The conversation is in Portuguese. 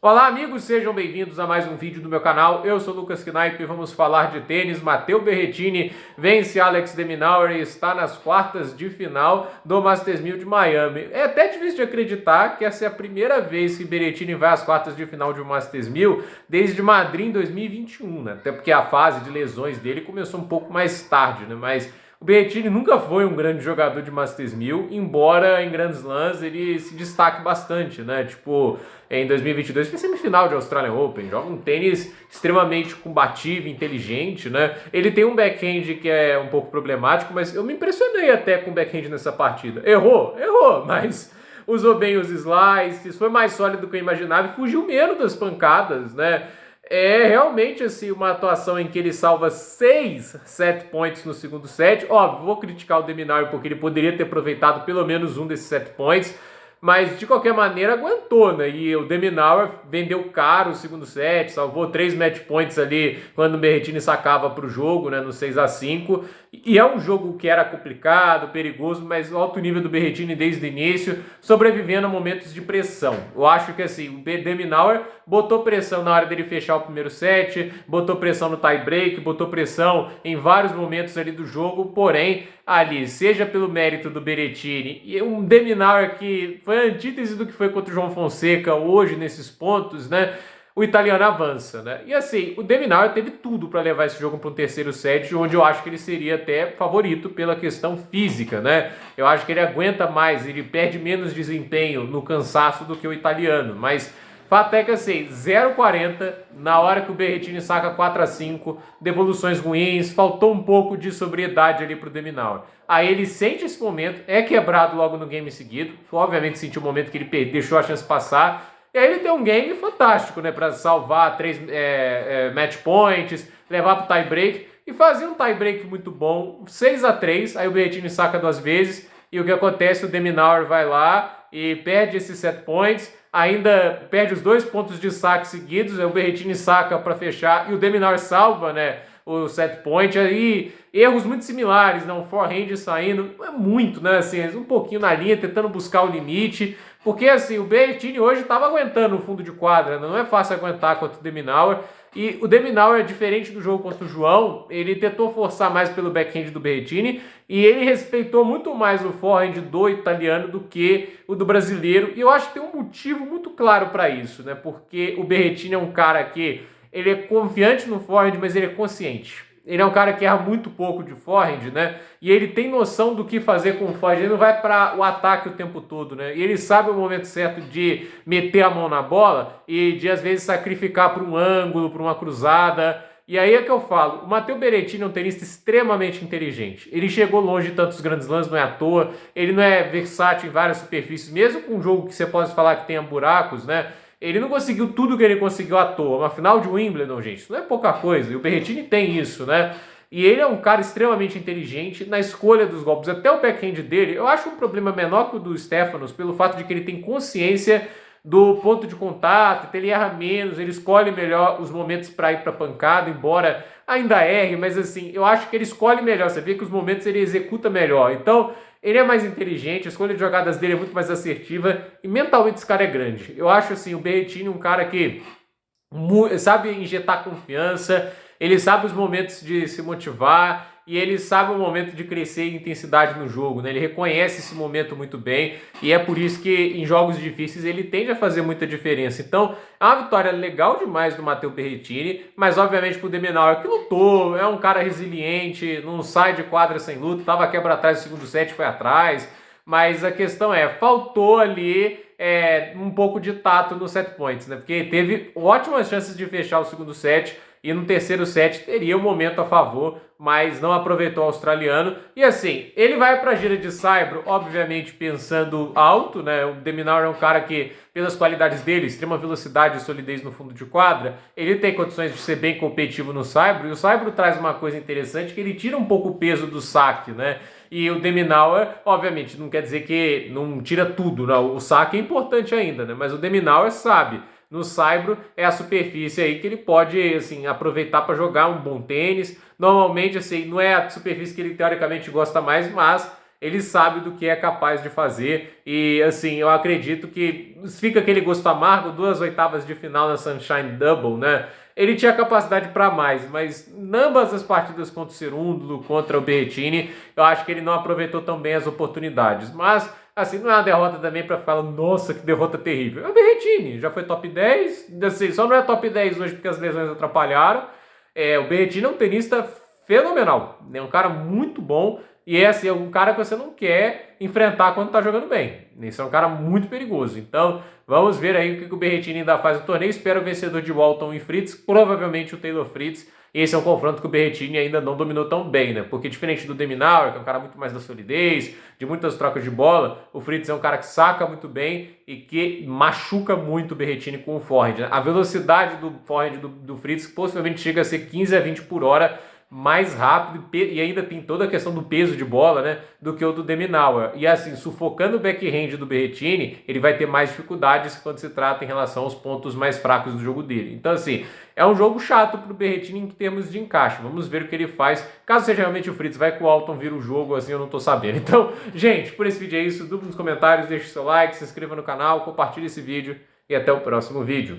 Olá amigos, sejam bem-vindos a mais um vídeo do meu canal. Eu sou Lucas Knaip e vamos falar de tênis. Matteo Berrettini vence Alex de Minaur e está nas quartas de final do Masters 1000 de Miami. É até difícil de acreditar que essa é a primeira vez que Berrettini vai às quartas de final de um Masters 1000 desde Madrid em 2021, né? Até porque a fase de lesões dele começou um pouco mais tarde, né? Mas o Berrettini nunca foi um grande jogador de Masters 1000, embora em Grand Slams ele se destaque bastante, né? Tipo, em 2022 foi semifinal de Australian Open, joga um tênis extremamente combativo, inteligente, né? Ele tem um backhand que é um pouco problemático, mas eu me impressionei até com o backhand nessa partida. Errou, mas usou bem os slices, foi mais sólido do que eu imaginava e fugiu menos das pancadas, né? É realmente assim uma atuação em que ele salva 6 set points no segundo set. Óbvio, vou criticar o de Minaur porque ele poderia ter aproveitado pelo menos um desses set points, mas de qualquer maneira aguentou, né? E o de Minaur vendeu caro o segundo set, salvou 3 match points ali quando o Berrettini sacava para o jogo, né? No 6-5. E é um jogo que era complicado, perigoso, mas o alto nível do Berrettini desde o início, sobrevivendo a momentos de pressão. Eu acho que assim, o de Minaur botou pressão na hora dele fechar o primeiro set, botou pressão no tie break, botou pressão em vários momentos ali do jogo, porém, ali, seja pelo mérito do Berrettini e um de Minaur que foi a antítese do que foi contra o João Fonseca hoje nesses pontos, né? O italiano avança, né? E assim, o de Minaur teve tudo para levar esse jogo para um terceiro set, onde eu acho que ele seria até favorito pela questão física, né? Eu acho que ele aguenta mais, ele perde menos desempenho no cansaço do que o italiano, mas fato é que assim, 0,40 na hora que o Berrettini saca 4-5, devoluções ruins, faltou um pouco de sobriedade ali pro de Minaur. Aí ele sente esse momento, é quebrado logo no game seguido, obviamente sentiu o momento que ele deixou a chance passar, e aí ele tem um game fantástico, né, para salvar 3 match points, levar pro tie break, e fazer um tie break muito bom, 6-3, aí o Berrettini saca 2 vezes, e o que acontece, o de Minaur vai lá e perde esses set points, ainda perde os 2 pontos de saque seguidos, o Berrettini saca para fechar e o de Minaur salva, né, o set point, aí erros muito similares, né, um forehand saindo, não é muito, né, assim, um pouquinho na linha, tentando buscar o limite, porque assim, o Berrettini hoje estava aguentando no fundo de quadra, não é fácil aguentar contra o de Minaur, e o de Minaur é diferente do jogo contra o João, ele tentou forçar mais pelo backhand do Berrettini, e ele respeitou muito mais o forehand do italiano do que o do brasileiro, e eu acho que tem um motivo muito claro para isso, né? Porque o Berrettini é um cara que ele é confiante no forehand, mas ele é consciente. Ele é um cara que erra muito pouco de forehand, né? E ele tem noção do que fazer com o forehand. Ele não vai para o ataque o tempo todo, né? E ele sabe o momento certo de meter a mão na bola e de, às vezes, sacrificar para um ângulo, para uma cruzada. E aí é que eu falo, o Matteo Berrettini é um tenista extremamente inteligente. Ele chegou longe de tantos grandes lãs, não é à toa. Ele não é versátil em várias superfícies, mesmo com um jogo que você pode falar que tenha buracos, né? Ele não conseguiu tudo que ele conseguiu à toa. Uma final de Wimbledon, gente, isso não é pouca coisa. E o Berrettini tem isso, né? E ele é um cara extremamente inteligente na escolha dos golpes. Até o backhand dele, eu acho um problema menor que o do Stefanos, pelo fato de que ele tem consciência do ponto de contato, então ele erra menos, ele escolhe melhor os momentos para ir para pancada, embora ainda erre, mas assim, eu acho que ele escolhe melhor, você vê que os momentos ele executa melhor. Então, ele é mais inteligente, a escolha de jogadas dele é muito mais assertiva e mentalmente esse cara é grande. Eu acho assim, o Berrettini um cara que sabe injetar confiança, ele sabe os momentos de se motivar e ele sabe o momento de crescer em intensidade no jogo, né? Ele reconhece esse momento muito bem e é por isso que em jogos difíceis ele tende a fazer muita diferença. Então, é uma vitória legal demais do Matteo Berrettini, mas obviamente pro de Minaur que lutou, é um cara resiliente, não sai de quadra sem luta, tava quebra atrás do segundo set, foi atrás, mas a questão é, faltou ali um pouco de tato no set points, né? Porque teve ótimas chances de fechar o segundo set e no terceiro set teria um momento a favor, mas não aproveitou o australiano. E assim, ele vai para a gira de saibro, obviamente pensando alto, né? O de Minaur é um cara que, pelas qualidades dele, extrema velocidade e solidez no fundo de quadra, ele tem condições de ser bem competitivo no saibro, e o saibro traz uma coisa interessante, que ele tira um pouco o peso do saque, né? E o de Minaur, obviamente, não quer dizer que não tira tudo, né? O saque é importante ainda, né? Mas o de Minaur sabe, no saibro é a superfície aí que ele pode, assim, aproveitar para jogar um bom tênis. Normalmente, assim, não é a superfície que ele teoricamente gosta mais, mas ele sabe do que é capaz de fazer e, assim, eu acredito que fica aquele gosto amargo, 2/8 de final na Sunshine Double, né? Ele tinha capacidade para mais, mas em ambas as partidas contra o Cerúndulo, contra o Berrettini, eu acho que ele não aproveitou tão bem as oportunidades. Mas, assim, não é uma derrota também para falar, nossa, que derrota terrível. É o Berrettini, já foi top 10, assim, só não é top 10 hoje porque as lesões atrapalharam. O Berrettini é um tenista fenomenal, é um cara muito bom e é assim, um cara que você não quer enfrentar quando tá jogando bem. Esse é um cara muito perigoso. Então, vamos ver aí o que o Berrettini ainda faz no torneio. Espero o vencedor de Walton e Fritz, provavelmente o Taylor Fritz. Esse é um confronto que o Berrettini ainda não dominou tão bem, né? Porque diferente do de Minaur, que é um cara muito mais da solidez, de muitas trocas de bola, o Fritz é um cara que saca muito bem e que machuca muito o Berrettini com o forehand, né? A velocidade do forehand do Fritz possivelmente chega a ser 15 a 20 por hora, mais rápido e ainda tem toda a questão do peso de bola, né, do que o do de Minaur. E assim, sufocando o backhand do Berrettini, ele vai ter mais dificuldades quando se trata em relação aos pontos mais fracos do jogo dele. Então assim, é um jogo chato para o Berrettini em termos de encaixe. Vamos ver o que ele faz. Caso seja realmente o Fritz, vai que o Walton vira o jogo, assim eu não tô sabendo. Então, gente, por esse vídeo é isso. Dúvida nos comentários, deixe seu like, se inscreva no canal, compartilhe esse vídeo e até o próximo vídeo.